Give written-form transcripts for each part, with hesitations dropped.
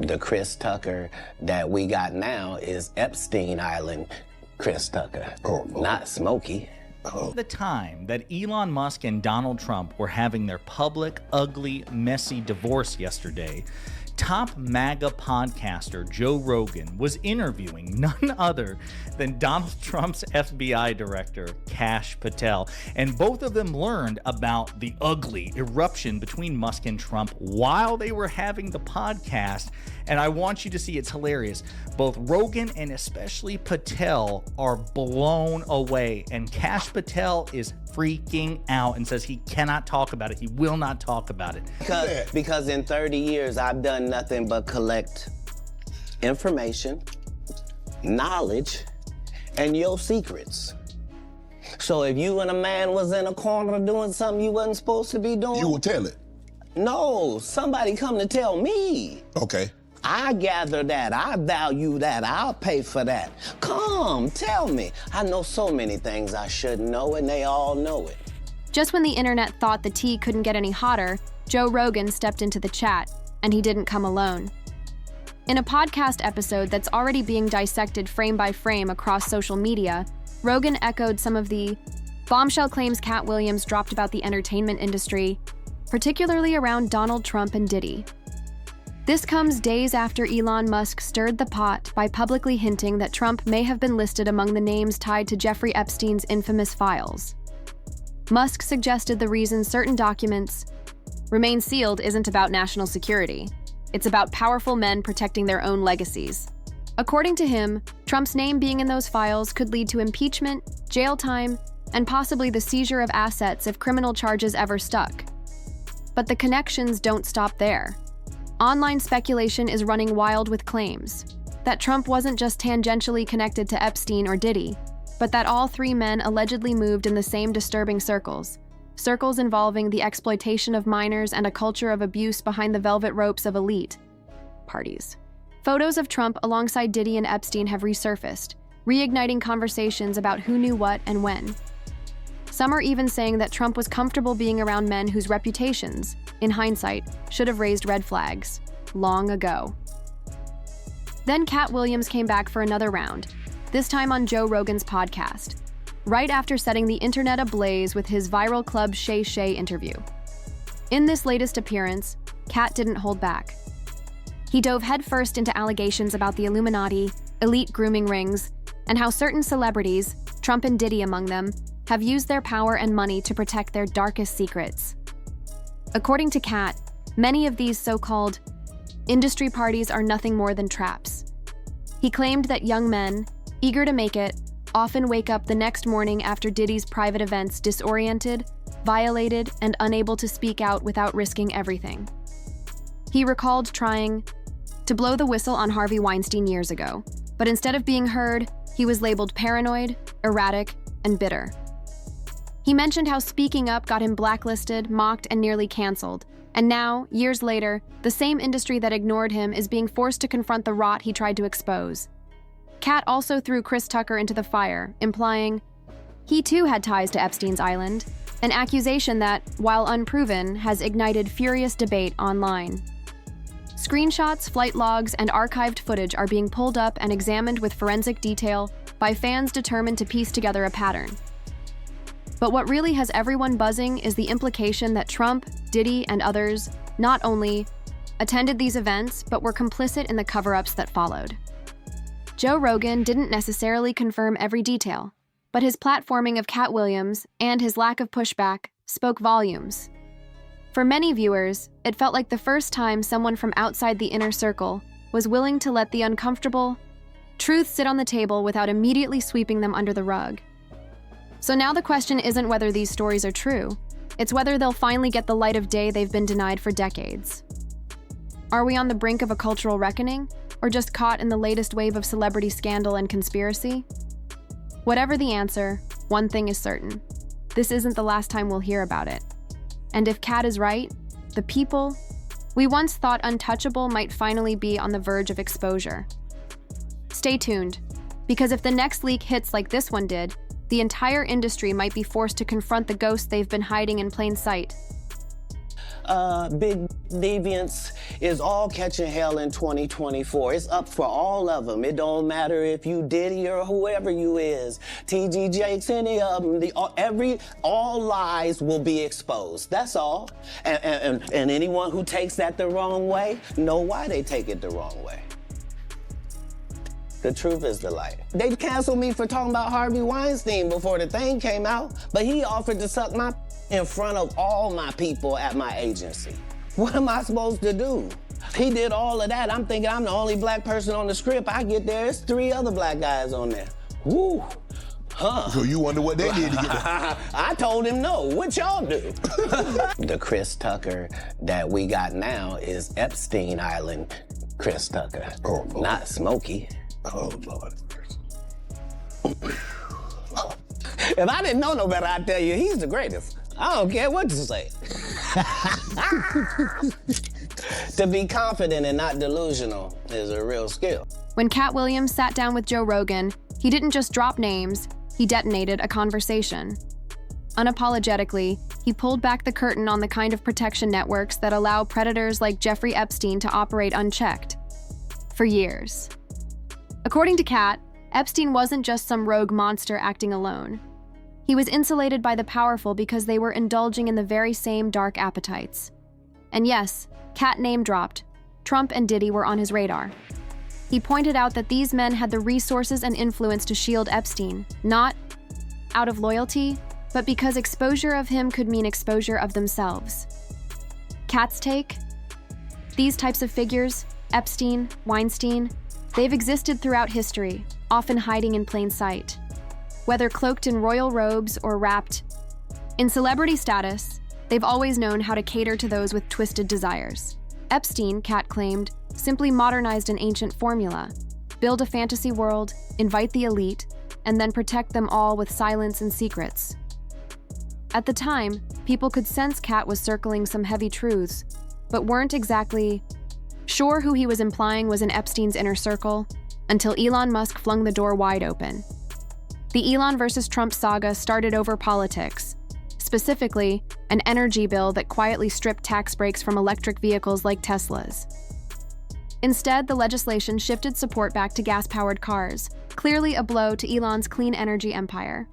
The Chris Tucker that we got now is Epstein Island Chris Tucker, not Smokey. The time that Elon Musk and Donald Trump were having their public, ugly, messy divorce yesterday, top MAGA podcaster Joe Rogan was interviewing none other than Donald Trump's FBI director, Kash Patel. And both of them learned about the ugly eruption between Musk and Trump while they were having the podcast. And I want you to see, it's hilarious. Both Rogan and especially Patel are blown away. And Kash Patel is freaking out and says he cannot talk about it. He will not talk about it. Because in 30 years, I've done nothing but collect information, knowledge, and your secrets. So if you and a man was in a corner doing something you wasn't supposed to be doing... You will tell it? No, somebody come to tell me. Okay. I gather that, I value that, I'll pay for that. Come, tell me. I know so many things I shouldn't know, and they all know it. Just when the internet thought the tea couldn't get any hotter, Joe Rogan stepped into the chat, and he didn't come alone. In a podcast episode that's already being dissected frame by frame across social media, Rogan echoed some of the bombshell claims Katt Williams dropped about the entertainment industry, particularly around Donald Trump and Diddy. This comes days after Elon Musk stirred the pot by publicly hinting that Trump may have been listed among the names tied to Jeffrey Epstein's infamous files. Musk suggested the reason certain documents remain sealed isn't about national security. It's about powerful men protecting their own legacies. According to him, Trump's name being in those files could lead to impeachment, jail time, and possibly the seizure of assets if criminal charges ever stuck. But the connections don't stop there. Online speculation is running wild with claims that Trump wasn't just tangentially connected to Epstein or Diddy, but that all three men allegedly moved in the same disturbing circles involving the exploitation of minors and a culture of abuse behind the velvet ropes of elite parties. Photos of Trump alongside Diddy and Epstein have resurfaced, reigniting conversations about who knew what and when. Some are even saying that Trump was comfortable being around men whose reputations, in hindsight, should have raised red flags long ago. Then Katt Williams came back for another round, this time on Joe Rogan's podcast, right after setting the internet ablaze with his viral Club Shay Shay interview. In this latest appearance, Katt didn't hold back. He dove headfirst into allegations about the Illuminati, elite grooming rings, and how certain celebrities, Trump and Diddy among them, have used their power and money to protect their darkest secrets. According to Katt, many of these so-called industry parties are nothing more than traps. He claimed that young men, eager to make it, often wake up the next morning after Diddy's private events disoriented, violated, and unable to speak out without risking everything. He recalled trying to blow the whistle on Harvey Weinstein years ago, but instead of being heard, he was labeled paranoid, erratic, and bitter. He mentioned how speaking up got him blacklisted, mocked, and nearly canceled. And now, years later, the same industry that ignored him is being forced to confront the rot he tried to expose. Katt also threw Chris Tucker into the fire, implying he too had ties to Epstein's Island, an accusation that, while unproven, has ignited furious debate online. Screenshots, flight logs, and archived footage are being pulled up and examined with forensic detail by fans determined to piece together a pattern. But what really has everyone buzzing is the implication that Trump, Diddy, and others not only attended these events, but were complicit in the cover-ups that followed. Joe Rogan didn't necessarily confirm every detail, but his platforming of Katt Williams and his lack of pushback spoke volumes. For many viewers, it felt like the first time someone from outside the inner circle was willing to let the uncomfortable truth sit on the table without immediately sweeping them under the rug. So now the question isn't whether these stories are true, it's whether they'll finally get the light of day they've been denied for decades. Are we on the brink of a cultural reckoning, or just caught in the latest wave of celebrity scandal and conspiracy? Whatever the answer, one thing is certain. This isn't the last time we'll hear about it. And if Katt is right, the people we once thought untouchable might finally be on the verge of exposure. Stay tuned, because if the next leak hits like this one did, the entire industry might be forced to confront the ghosts they've been hiding in plain sight. big deviants is all catching hell in 2024. It's up for all of them. It don't matter if you Diddy or whoever you is, TG Jakes, any of them. All lies will be exposed. That's all. And anyone who takes that the wrong way, know why they take it the wrong way. The truth is the light. They canceled me for talking about Harvey Weinstein before the thing came out, but he offered to suck my in front of all my people at my agency. What am I supposed to do? He did all of that. I'm thinking I'm the only black person on the script. I get there, it's 3 other black guys on there. Woo. Huh. So you wonder what they did to get there? I told him no. What y'all do? The Chris Tucker that we got now is Epstein Island Chris Tucker. Oh, Lord. Not Smokey. Oh, Lord. If I didn't know no better, I'd tell you he's the greatest. I don't care what you say. To be confident and not delusional is a real skill. When Katt Williams sat down with Joe Rogan, he didn't just drop names, he detonated a conversation. Unapologetically, he pulled back the curtain on the kind of protection networks that allow predators like Jeffrey Epstein to operate unchecked. For years. According to Katt, Epstein wasn't just some rogue monster acting alone. He was insulated by the powerful because they were indulging in the very same dark appetites. And yes, Katt name-dropped. Trump and Diddy were on his radar. He pointed out that these men had the resources and influence to shield Epstein, not out of loyalty, but because exposure of him could mean exposure of themselves. Katt's take? These types of figures, Epstein, Weinstein, they've existed throughout history, often hiding in plain sight. Whether cloaked in royal robes or wrapped in celebrity status, they've always known how to cater to those with twisted desires. Epstein, Katt claimed, simply modernized an ancient formula: build a fantasy world, invite the elite, and then protect them all with silence and secrets. At the time, people could sense Katt was circling some heavy truths, but weren't exactly sure who he was implying was in Epstein's inner circle, until Elon Musk flung the door wide open. The Elon versus Trump saga started over politics, specifically an energy bill that quietly stripped tax breaks from electric vehicles like Teslas. Instead, the legislation shifted support back to gas-powered cars, clearly a blow to Elon's clean energy empire.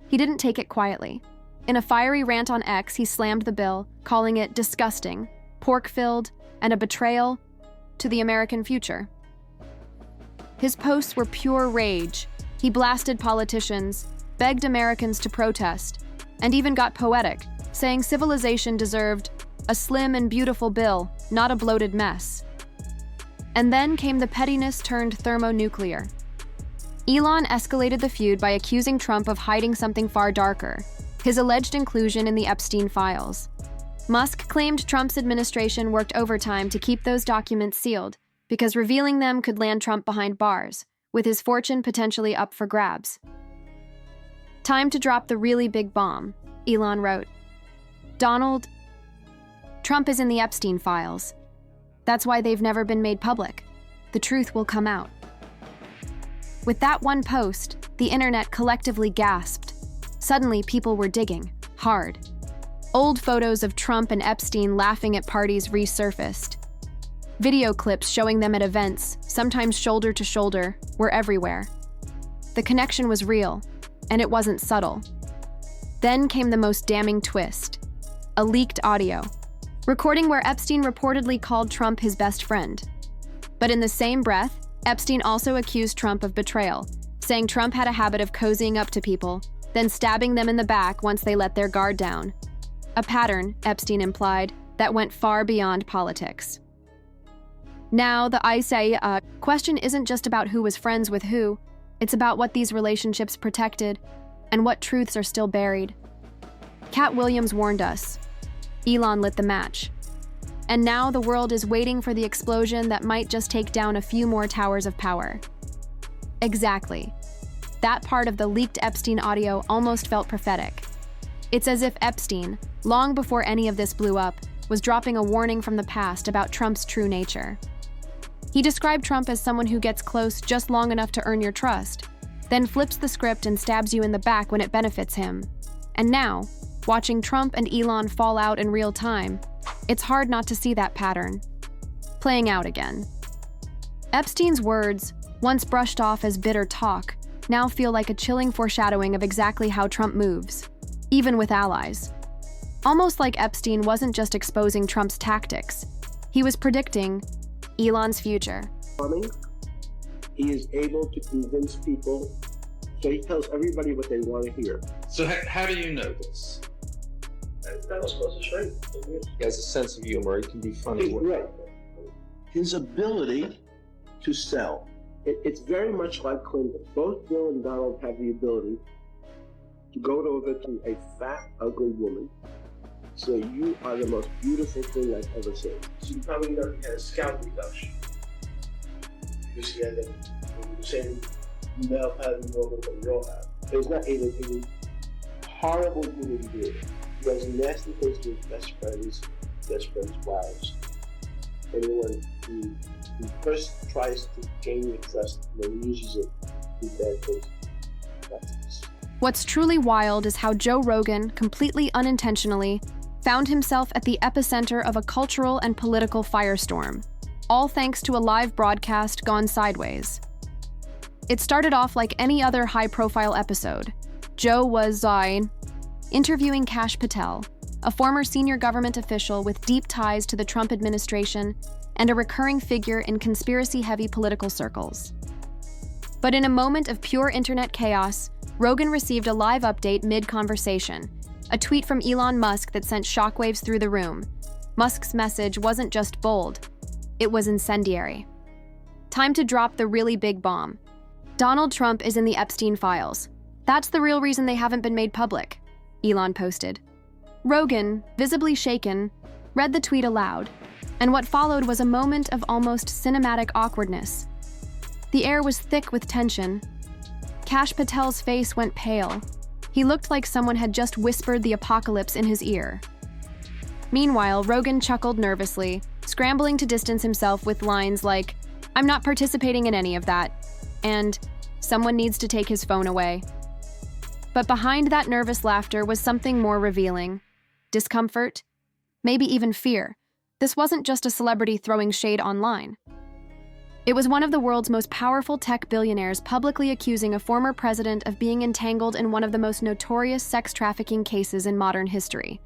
He didn't take it quietly. In a fiery rant on X, he slammed the bill, calling it disgusting, pork-filled, and a betrayal to the American future. His posts were pure rage. He blasted politicians, begged Americans to protest, and even got poetic, saying civilization deserved a slim and beautiful bill, not a bloated mess. And then came the pettiness turned thermonuclear. Elon escalated the feud by accusing Trump of hiding something far darker: his alleged inclusion in the Epstein files. Musk claimed Trump's administration worked overtime to keep those documents sealed, because revealing them could land Trump behind bars, with his fortune potentially up for grabs. Time to drop the really big bomb, Elon wrote. Donald Trump is in the Epstein files. That's why they've never been made public. The truth will come out. With that one post, the internet collectively gasped. Suddenly, people were digging, hard. Old photos of Trump and Epstein laughing at parties resurfaced. Video clips showing them at events, sometimes shoulder to shoulder, were everywhere. The connection was real, and it wasn't subtle. Then came the most damning twist: a leaked audio, recording where Epstein reportedly called Trump his best friend. But in the same breath, Epstein also accused Trump of betrayal, saying Trump had a habit of cozying up to people, then stabbing them in the back once they let their guard down. A pattern, Epstein implied, that went far beyond politics. Now, the question isn't just about who was friends with who, it's about what these relationships protected and what truths are still buried. Katt Williams warned us. Elon lit the match. And now the world is waiting for the explosion that might just take down a few more towers of power. Exactly. That part of the leaked Epstein audio almost felt prophetic. It's as if Epstein, long before any of this blew up, was dropping a warning from the past about Trump's true nature. He described Trump as someone who gets close just long enough to earn your trust, then flips the script and stabs you in the back when it benefits him. And now, watching Trump and Elon fall out in real time, it's hard not to see that pattern playing out again. Epstein's words, once brushed off as bitter talk, now feel like a chilling foreshadowing of exactly how Trump moves, even with allies. Almost like Epstein wasn't just exposing Trump's tactics, he was predicting Elon's future. He is able to convince people, so he tells everybody what they want to hear. So how do you know this? That was supposed to show you. He has a sense of humor. He can be funny. Right. His ability to sell. It's very much like Clinton. Both Bill and Donald have the ability to go over to a fat, ugly woman. So you are the most beautiful thing I've ever seen. So you probably never had a scalp reduction. Because he had the same male pattern normal that we all have. It's not a horrible human being. He does nasty things to his best friends' wives. Anyone who first tries to gain your trust and then uses it to bad things. What's truly wild is how Joe Rogan, completely unintentionally, found himself at the epicenter of a cultural and political firestorm, all thanks to a live broadcast gone sideways. It started off like any other high-profile episode. Joe was interviewing Katt Patel, a former senior government official with deep ties to the Trump administration and a recurring figure in conspiracy-heavy political circles. But in a moment of pure internet chaos, Rogan received a live update mid-conversation, a tweet from Elon Musk that sent shockwaves through the room. Musk's message wasn't just bold, it was incendiary. Time to drop the really big bomb. Donald Trump is in the Epstein files. That's the real reason they haven't been made public, Elon posted. Rogan, visibly shaken, read the tweet aloud, and what followed was a moment of almost cinematic awkwardness. The air was thick with tension. Katt Patel's face went pale. He looked like someone had just whispered the apocalypse in his ear. Meanwhile, Rogan chuckled nervously, scrambling to distance himself with lines like, "I'm not participating in any of that," and "Someone needs to take his phone away." But behind that nervous laughter was something more revealing. Discomfort, maybe even fear. This wasn't just a celebrity throwing shade online. It was one of the world's most powerful tech billionaires publicly accusing a former president of being entangled in one of the most notorious sex trafficking cases in modern history,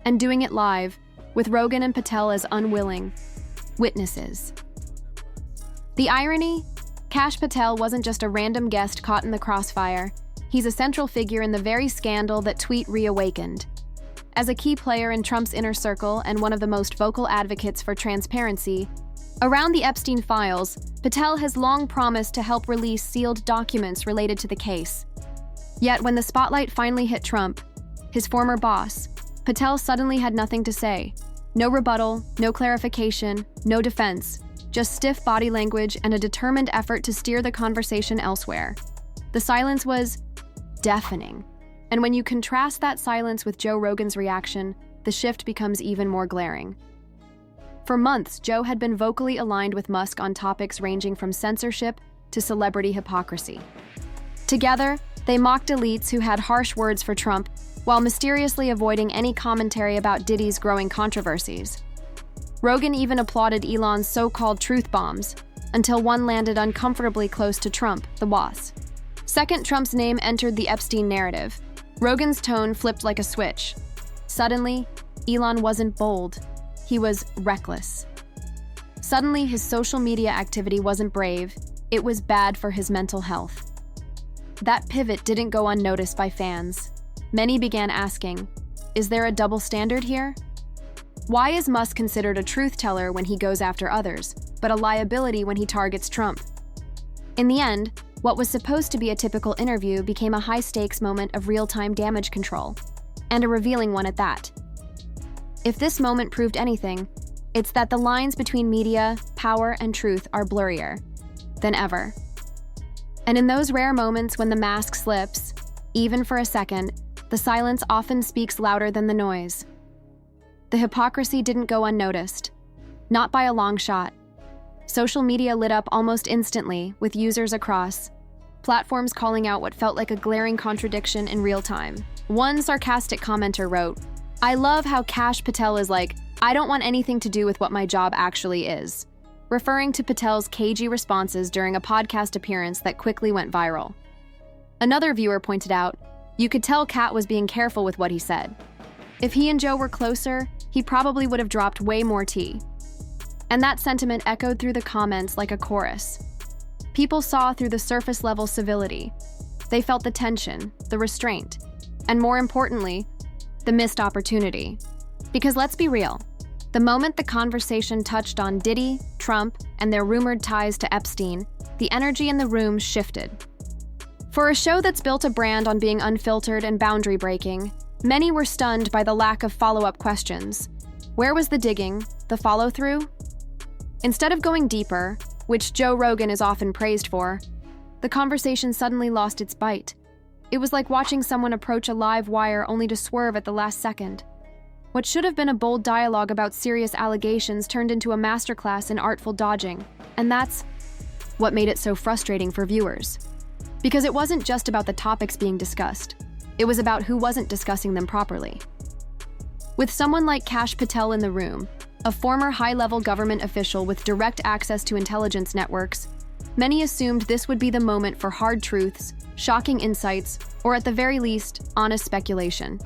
and doing it live, with Rogan and Patel as unwilling witnesses. The irony? Katt Patel wasn't just a random guest caught in the crossfire. He's a central figure in the very scandal that tweet reawakened. As a key player in Trump's inner circle and one of the most vocal advocates for transparency, around the Epstein files, Patel has long promised to help release sealed documents related to the case. Yet when the spotlight finally hit Trump, his former boss, Patel suddenly had nothing to say. No rebuttal, no clarification, no defense, just stiff body language and a determined effort to steer the conversation elsewhere. The silence was deafening. And when you contrast that silence with Joe Rogan's reaction, the shift becomes even more glaring. For months, Joe had been vocally aligned with Musk on topics ranging from censorship to celebrity hypocrisy. Together, they mocked elites who had harsh words for Trump while mysteriously avoiding any commentary about Diddy's growing controversies. Rogan even applauded Elon's so-called truth bombs, until one landed uncomfortably close to Trump, the boss. Second Trump's name entered the Epstein narrative, Rogan's tone flipped like a switch. Suddenly, Elon wasn't bold. He was reckless. Suddenly, his social media activity wasn't brave. It was bad for his mental health. That pivot didn't go unnoticed by fans. Many began asking, is there a double standard here? Why is Musk considered a truth teller when he goes after others, but a liability when he targets Trump? In the end, what was supposed to be a typical interview became a high-stakes moment of real-time damage control, and a revealing one at that. If this moment proved anything, it's that the lines between media, power, and truth are blurrier than ever. And in those rare moments when the mask slips, even for a second, the silence often speaks louder than the noise. The hypocrisy didn't go unnoticed, not by a long shot. Social media lit up almost instantly, with users across platforms calling out what felt like a glaring contradiction in real time. One sarcastic commenter wrote, I love how Kash Patel is like, I don't want anything to do with what my job actually is, referring to Patel's cagey responses during a podcast appearance that quickly went viral. Another viewer pointed out, you could tell Katt was being careful with what he said. If he and Joe were closer, he probably would have dropped way more tea. And that sentiment echoed through the comments like a chorus. People saw through the surface-level civility. They felt the tension, the restraint, and more importantly, the missed opportunity. Because let's be real, the moment the conversation touched on Diddy, Trump, and their rumored ties to Epstein, the energy in the room shifted. For a show that's built a brand on being unfiltered and boundary-breaking, many were stunned by the lack of follow-up questions. Where was the digging, the follow-through? Instead of going deeper, which Joe Rogan is often praised for, the conversation suddenly lost its bite. It was like watching someone approach a live wire only to swerve at the last second. What should have been a bold dialogue about serious allegations turned into a masterclass in artful dodging, and that's what made it so frustrating for viewers. Because it wasn't just about the topics being discussed, it was about who wasn't discussing them properly. With someone like Kash Patel in the room, a former high-level government official with direct access to intelligence networks, many assumed this would be the moment for hard truths, shocking insights, or at the very least, honest speculation.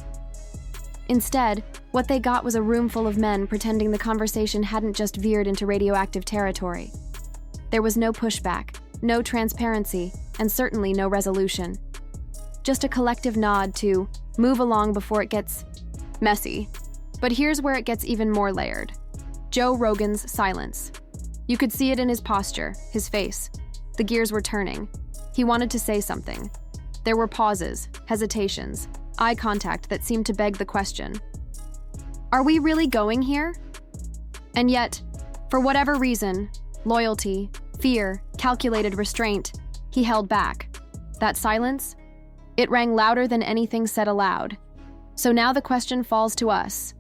Instead, what they got was a room full of men pretending the conversation hadn't just veered into radioactive territory. There was no pushback, no transparency, and certainly no resolution. Just a collective nod to move along before it gets messy. But here's where it gets even more layered. Joe Rogan's silence. You could see it in his posture, his face. The gears were turning. He wanted to say something. There were pauses, hesitations, eye contact that seemed to beg the question. Are we really going here? And yet, for whatever reason, loyalty, fear, calculated restraint, he held back. That silence? It rang louder than anything said aloud. So now the question falls to us.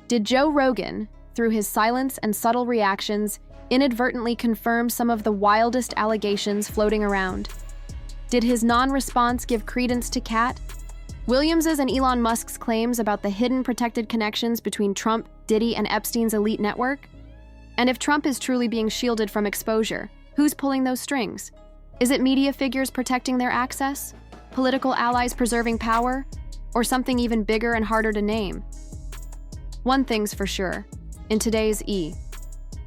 Did Joe Rogan, through his silence and subtle reactions, inadvertently confirm some of the wildest allegations floating around? Did his non-response give credence to Katt Williams's and Elon Musk's claims about the hidden protected connections between Trump, Diddy, and Epstein's elite network? And if Trump is truly being shielded from exposure, who's pulling those strings? Is it media figures protecting their access? Political allies preserving power? Or something even bigger and harder to name? One thing's for sure, in today's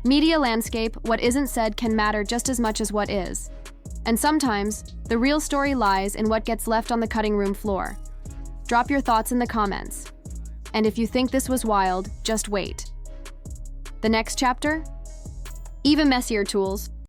media landscape, what isn't said can matter just as much as what is. And sometimes, the real story lies in what gets left on the cutting room floor. Drop your thoughts in the comments. And if you think this was wild, just wait. The next chapter? Even messier tools.